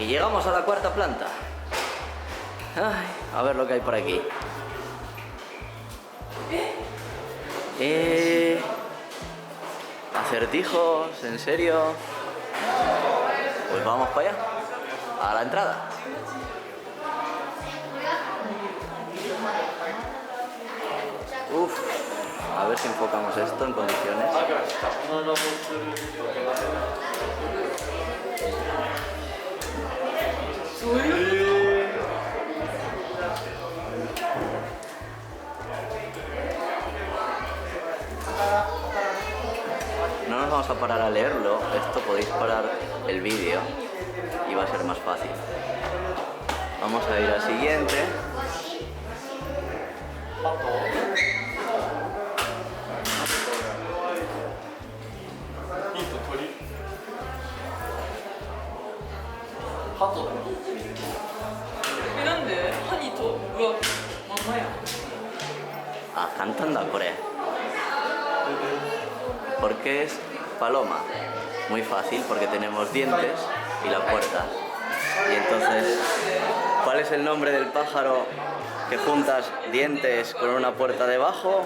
Y llegamos a la cuarta planta. Ay, a ver lo que hay por aquí. Acertijos, ¿en serio? Pues vamos para allá, a la entrada. Uf, a ver si enfocamos esto en condiciones. No nos vamos a parar a leerlo, esto podéis parar el vídeo y va a ser más fácil. Vamos a ir al siguiente. Ah, cantando a Corea. ¿Por qué es paloma? Muy fácil, porque tenemos dientes y la puerta. Y entonces, ¿cuál es el nombre del pájaro que juntas dientes con una puerta debajo?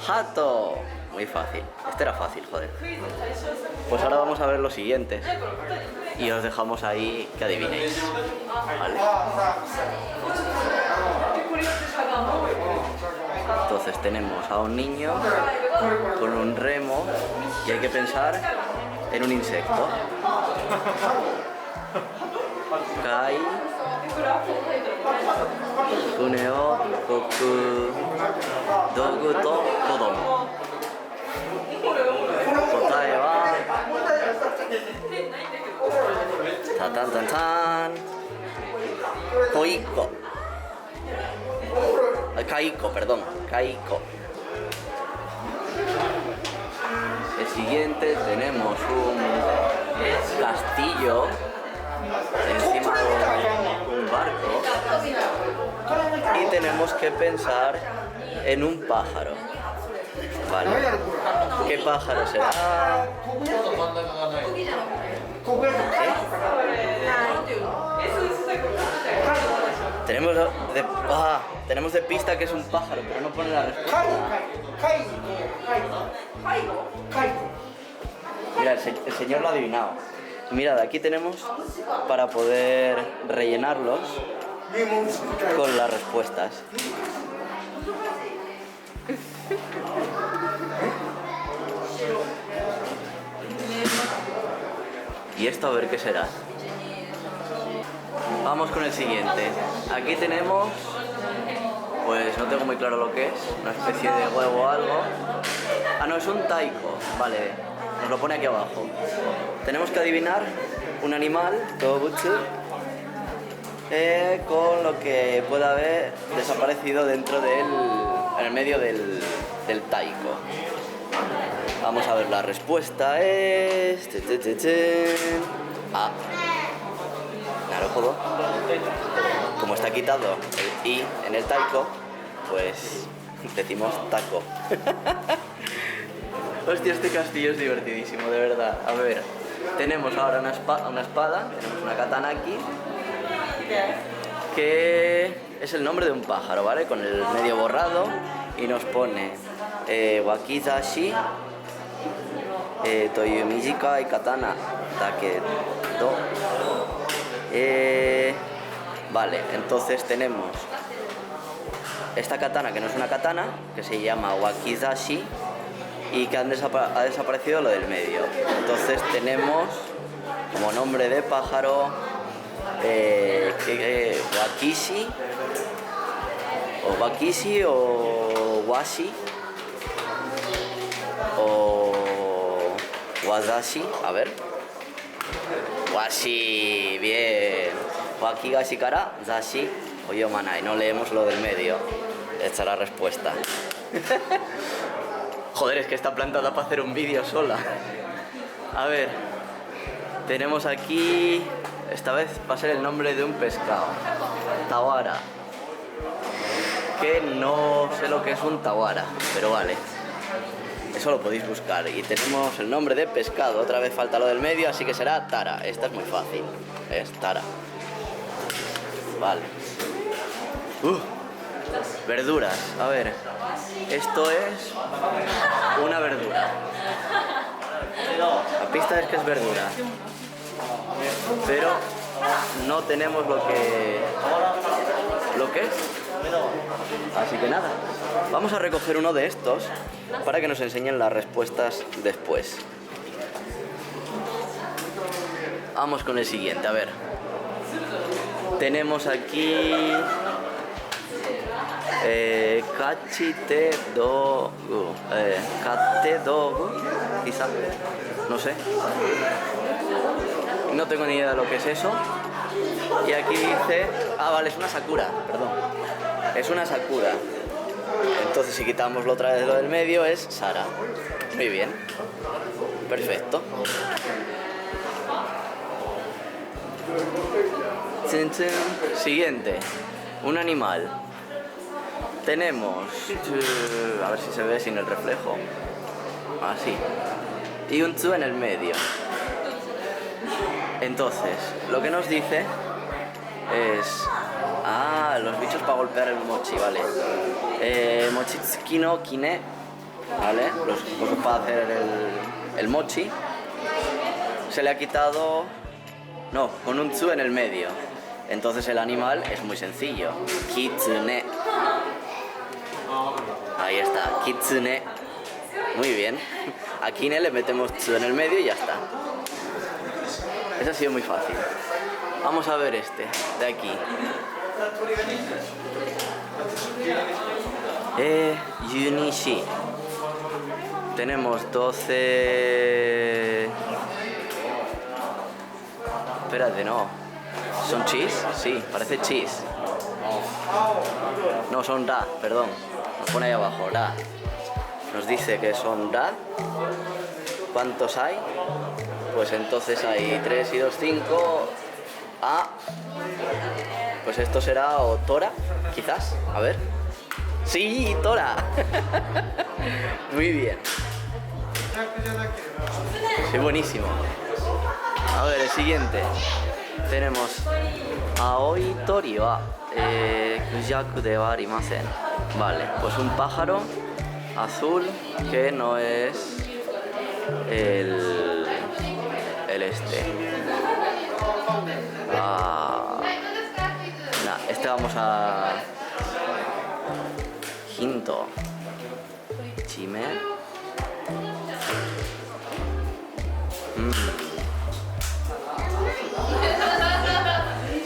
¡Jato! Muy fácil. Este era fácil, joder. Pues ahora vamos a ver los siguientes. Y os dejamos ahí que adivinéis. ¿Vale? Entonces tenemos a un niño con un remo y hay que pensar en un insecto. Kai, Kuneo, Koku, Dogu to Kodomo. Kotae wa Tan tan tan Koiko. Kaiko, perdón, Kaiko. El siguiente tenemos un castillo encima de un barco y tenemos que pensar en un pájaro. Vale, ¿qué pájaro será? Tenemos de pista que es un pájaro, pero no pone la respuesta. Mira, el señor lo ha adivinado. Mirad, aquí tenemos para poder rellenarlos con las respuestas. ¿Y esto a ver qué será? Vamos con el siguiente. Aquí tenemos, pues no tengo muy claro lo que es, una especie de huevo o algo. Ah, no, es un taiko, vale, nos lo pone aquí abajo. Tenemos que adivinar un animal, Dobutsu, con lo que pueda haber desaparecido dentro en el medio del taiko. Vamos a ver, la respuesta es... Ah, naruhodo. Como está quitado el i en el taiko, pues decimos taco. Hostia, este castillo es divertidísimo, de verdad. A ver, tenemos ahora una espada, tenemos una katana aquí, que es el nombre de un pájaro, ¿vale? Con el medio borrado y nos pone wakizashi toyu mijikai katana dakedo. Vale, entonces tenemos esta katana que no es una katana, que se llama wakizashi y que ha desaparecido lo del medio. Entonces tenemos como nombre de pájaro wakishi o washi o wazashi, a ver, washi, bien, wakigashi kara zashi o yomanai, no leemos lo del medio, esta es la respuesta. Joder, es que esta planta da para hacer un vídeo sola. A ver, tenemos aquí, esta vez va a ser el nombre de un pescado, tawara, que no sé lo que es un tawara, pero vale. Eso lo podéis buscar. Y tenemos el nombre de pescado. Otra vez falta lo del medio, así que será tara. Esta es muy fácil. Es tara. Vale. Verduras. A ver. Esto es una verdura. La pista es que es verdura. Pero no tenemos lo que es. Así que nada. Vamos a recoger uno de estos para que nos enseñen las respuestas después. Vamos con el siguiente, a ver. Tenemos aquí kachite dogu, kate dogu, quizá, no sé. No tengo ni idea de lo que es eso. Y aquí dice, vale, es una sakura, perdón. Es una sakura. Entonces si quitamos lo otra vez lo del medio es Sara. Muy bien. Perfecto. Siguiente. Un animal. Tenemos... a ver si se ve sin el reflejo. Así. Y un tsu en el medio. Entonces, lo que nos dice es... los bichos para golpear el mochi, vale. Mochitsuki no kine, vale. Los cosas para hacer el mochi. Se le ha quitado... No, con un tsu en el medio. Entonces el animal es muy sencillo. Kitsune. Ahí está, kitsune. Muy bien. A kine le metemos tsu en el medio y ya está. Eso ha sido muy fácil. Vamos a ver este, de aquí. Yunishi. Tenemos 12... Espérate, no. ¿Son cheese? Sí, parece cheese. No, son ra, perdón. Nos pone ahí abajo, ra. Nos dice que son ra. ¿Cuántos hay? Pues entonces hay 3 y 2, 5. Pues esto será o tora, quizás. A ver. ¡Sí, tora! Muy bien. Sí, buenísimo. A ver, el siguiente. Tenemos Aoi tori wa kujaku de wa arimasen. Vale, pues un pájaro azul que no es el este. Este vamos a... Hinto. Chime.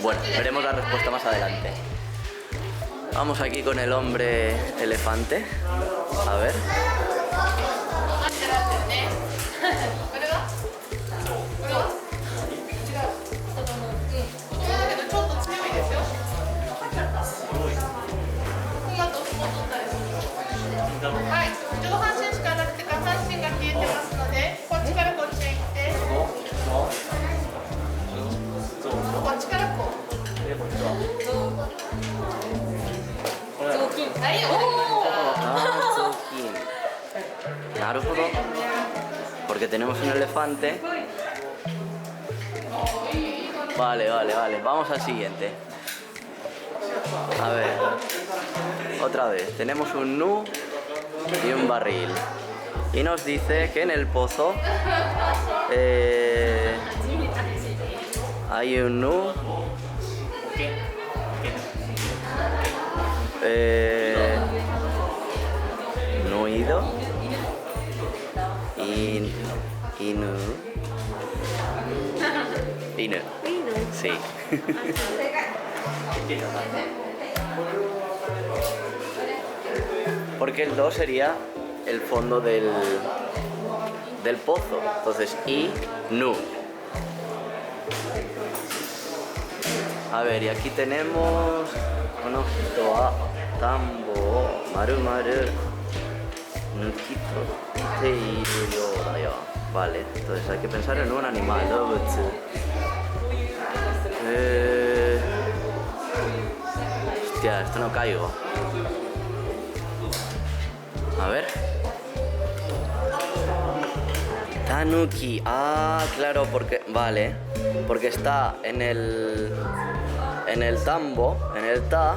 Bueno, veremos la respuesta más adelante. Vamos aquí con el hombre elefante. A ver. Naruhodo. Porque tenemos un elefante. Vale. Vamos al siguiente. A ver. Otra vez. Tenemos un nu y un barril. Y nos dice que en el pozo hay un nu. Nuido. Inu. Sí. Porque el 2 sería el fondo del pozo. Entonces, nu. A ver, y aquí tenemos Konohito wa tambo o maru nukito teiru you da yo. Vale, entonces hay que pensar en un animal, dobutsu. Hostia, esto no caigo. A ver. Tanuki. Ah, claro, porque... Vale. Porque está en el tambo, en el ta.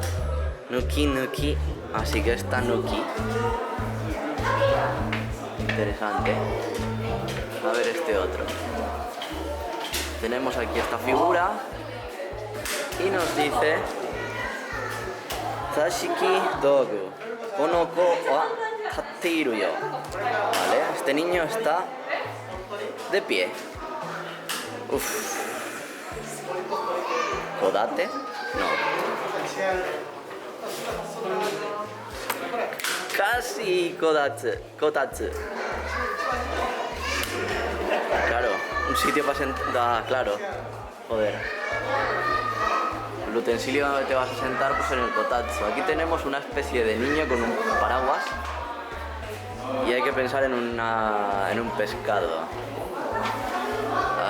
Nuki, nuki. Así que es tanuki. Interesante. A ver este otro. Tenemos aquí esta figura. Y nos dice... Tashiki dogu. Konoko wa tatteiru yo. Vale, este niño está de pie. Uf. ¿Kodate? No. Casi kodatsu. Kotatsu. Claro, un sitio para sentar. Ah, claro. Joder. El utensilio donde te vas a sentar, pues en el kotatsu. Aquí tenemos una especie de niño con un paraguas. Y hay que pensar en un pescado.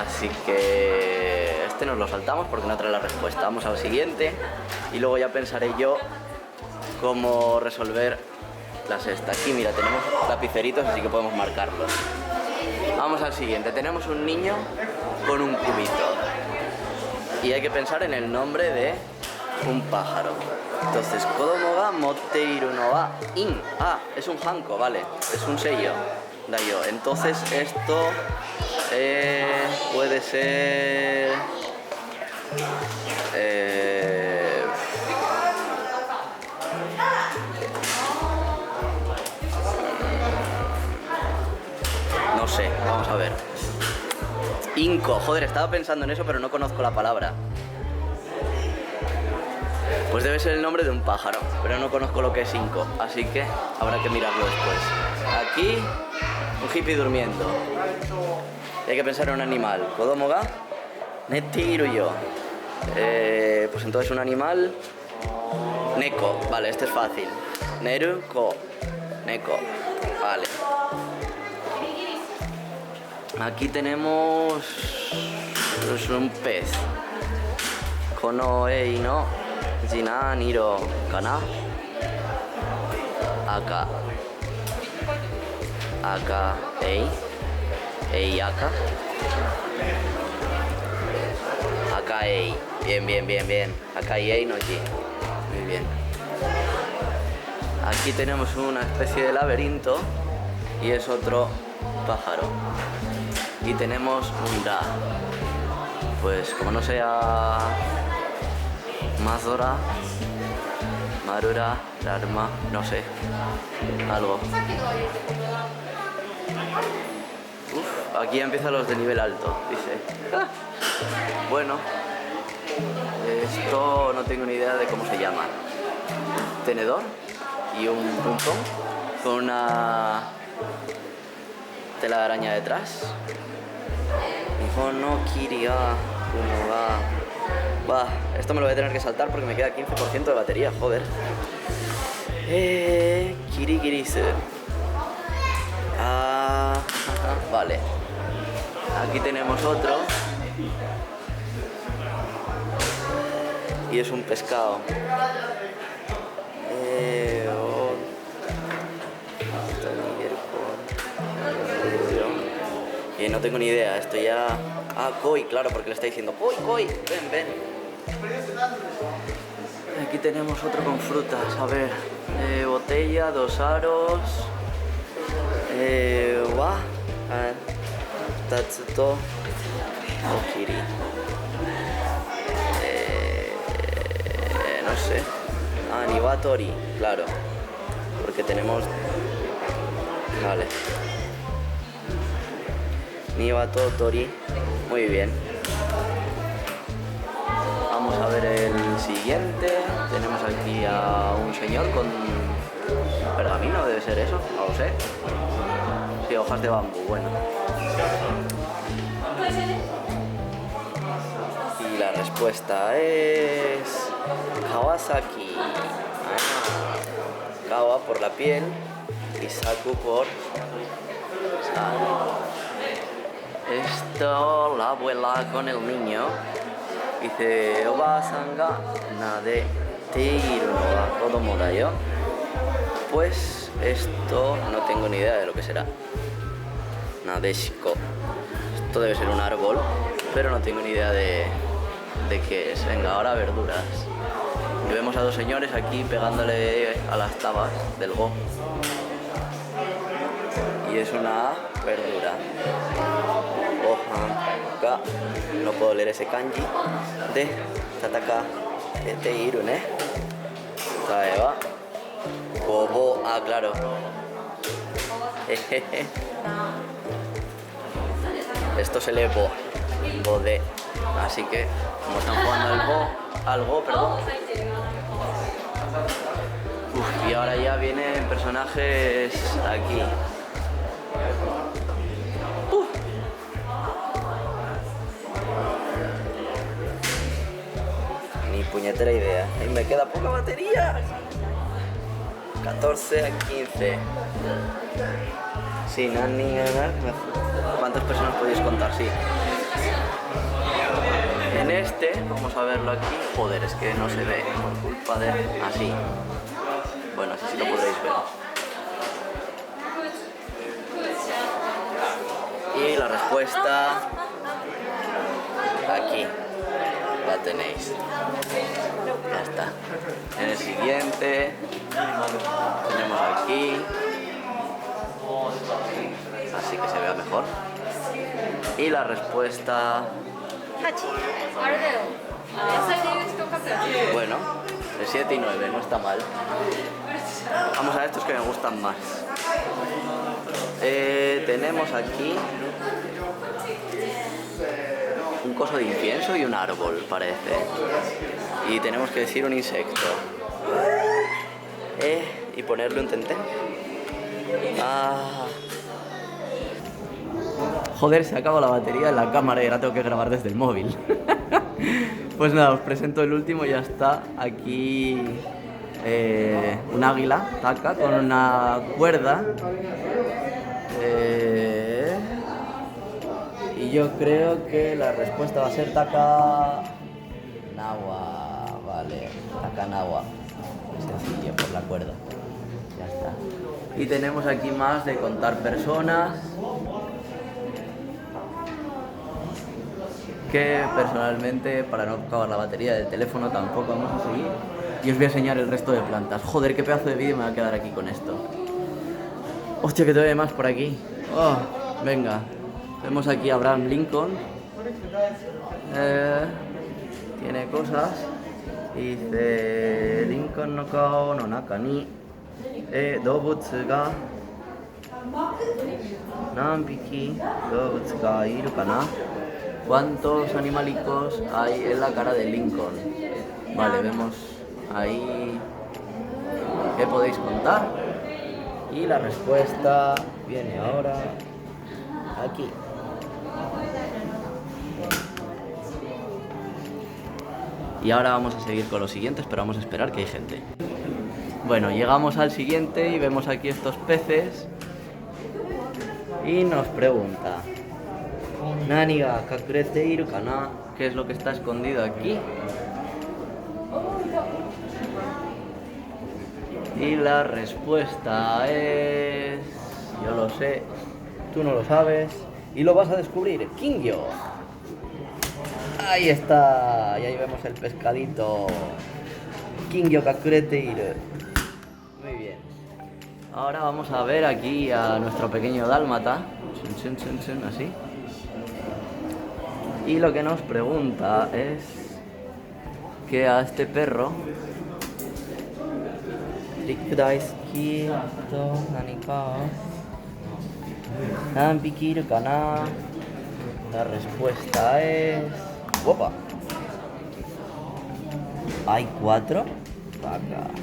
Así que este nos lo saltamos porque no trae la respuesta. Vamos al siguiente y luego ya pensaré yo cómo resolver la sexta. Aquí mira, tenemos lapiceritos, así que podemos marcarlos. Vamos al siguiente. Tenemos un niño con un cubito y hay que pensar en el nombre de un pájaro. Entonces, Kodomo ga motteiru no wa in. Ah, es un hanko, vale. Es un sello. Dayo. Entonces esto puede ser... no sé, vamos a ver. Inco, joder, estaba pensando en eso, pero no conozco la palabra. Pues debe ser el nombre de un pájaro, pero no conozco lo que es inco, así que habrá que mirarlo después. Aquí, un hippie durmiendo. Hay que pensar en un animal. Kodomo ga neteiru yo. Pues entonces un animal. Neko, vale, este es fácil. Neru ko. Neko, vale. Aquí tenemos pues un pez. Kono ei no jina niro kana. Aka. Aka ei. Ei aka. Aka ei. Bien, bien, bien, bien. Aka ei no ji. Muy bien. Aquí tenemos una especie de laberinto y es otro pájaro. Y tenemos un ra. Pues como no sea Mazora, Marura, Rarma, no sé, algo. Uf, aquí empiezan los de nivel alto, dice. ¡Ah! Bueno, esto no tengo ni idea de cómo se llama. Tenedor y un pum-pum con una tela de araña detrás. Hijo no kiria, como va. Va, esto me lo voy a tener que saltar porque me queda 15% de batería, joder. Kirigirisu. Ah, vale. Aquí tenemos otro. Y es un pescado. Y no tengo ni idea, esto ya... Ah, koi, claro, porque le está diciendo koi, koi, ven, ven. Aquí tenemos otro con frutas, a ver. Botella, 2 aros. Wa. Tatsuto. Okiri. No sé. Ah, Niwatori, claro. Porque tenemos... Vale. Niwatori. Muy bien. Vamos a ver el siguiente. Tenemos aquí a un señor con pergamino, debe ser eso, no lo sé. Sí, hojas de bambú, bueno. Y la respuesta es Kawasaki. Kawa por la piel y Saku por sal. Esto, la abuela con el niño. Dice, Oba-san ga nade teiru no wa kodomo da yo. Pues esto no tengo ni idea de lo que será. Nadeshiko. Esto debe ser un árbol, pero no tengo ni idea de qué es. Venga, ahora verduras. Y vemos a dos señores aquí pegándole a las tabas del go. Y es una verdura. Oja, no puedo leer ese kanji de tataka eteiru, ¿eh? Taeba. Bobo, claro. Esto se lee bo de. Así que, como están jugando al go, perdón. Uf, y ahora ya vienen personajes aquí. Ni puñetera idea. Y me queda poca batería. 14 a 15. Sí, Nani. ¿Cuántas personas podéis contar? Sí. En este, vamos a verlo aquí. Joder, es que no se ve por culpa de... Así. Bueno, así sí lo podréis ver. Y la respuesta... aquí. La tenéis. Ya está. En el siguiente... tenemos aquí... así que se vea mejor. Y la respuesta... bueno, de 7 y 9, no está mal. Vamos a estos que me gustan más. Tenemos aquí un coso de incienso y un árbol, parece. Y tenemos que decir un insecto. Y ponerle un tente. Joder, se acabó la batería en la cámara y ahora tengo que grabar desde el móvil. Pues nada, os presento el último, ya está. Aquí un águila, taka, con una cuerda. Y yo creo que la respuesta va a ser taka nawa, vale, taka nawa. Es sencillo, por la cuerda. Ya está. Y tenemos aquí más de contar personas. Que personalmente, para no acabar la batería del teléfono, tampoco vamos a seguir. Y os voy a enseñar el resto de plantas. Joder, qué pedazo de vídeo me va a quedar aquí con esto. Hostia, que todavía hay más por aquí. Oh, venga. Vemos aquí a Abraham Lincoln. Tiene cosas. Dice... Lincoln no kao no naka ni doubutsu ga nanpiki doubutsu ga iru kana. ¿Cuántos animalicos hay en la cara de Lincoln? Vale, vemos ahí qué podéis contar. Y la respuesta viene ahora aquí. Y ahora vamos a seguir con los siguientes, pero vamos a esperar que hay gente. Bueno, llegamos al siguiente y vemos aquí estos peces. Y nos pregunta... Nani ga kakurete iru kana? ¿Qué es lo que está escondido aquí? Y la respuesta es... yo lo sé, tú no lo sabes y lo vas a descubrir. Kingyo. Ahí está, y ahí vemos el pescadito. Kingyo kakurete iru. Muy bien. Ahora vamos a ver aquí a nuestro pequeño dálmata. Así. Y lo que nos pregunta es que a este perro la respuesta es... ¡opa! Hay 4 vacas.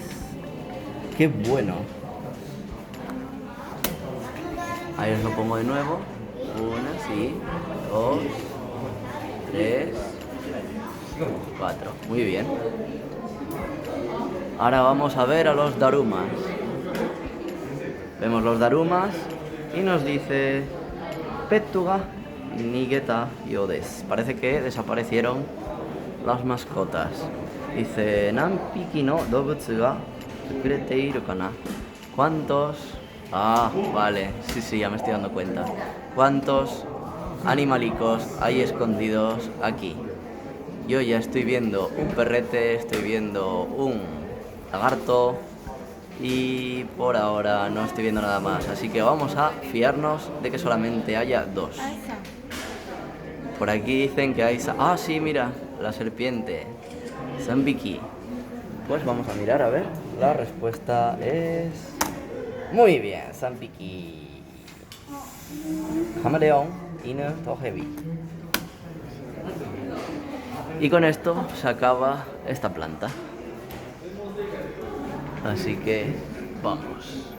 ¡Qué bueno! Ahí os lo pongo de nuevo. 1, sí, 2, 3, 4. Muy bien. Ahora vamos a ver a los darumas. Vemos los darumas y nos dice Pettuga nigeta yodes. Parece que desaparecieron las mascotas. Dice Nanpiki no dobutsu ga kakurete iru kana. ¿Cuántos Ah, vale, sí, ya me estoy dando cuenta. ¿Cuántos animalicos hay escondidos aquí? Yo ya estoy viendo un perrete, estoy viendo un lagarto y por ahora no estoy viendo nada más. Así que vamos a fiarnos de que solamente haya dos. Por aquí dicen que hay... Ah, sí, mira, la serpiente. Sambiki. Pues vamos a mirar, a ver. La respuesta es... Muy bien, Sambiki. Camaleón, Ine, Tohebi. Y con esto se acaba esta planta. Así que vamos.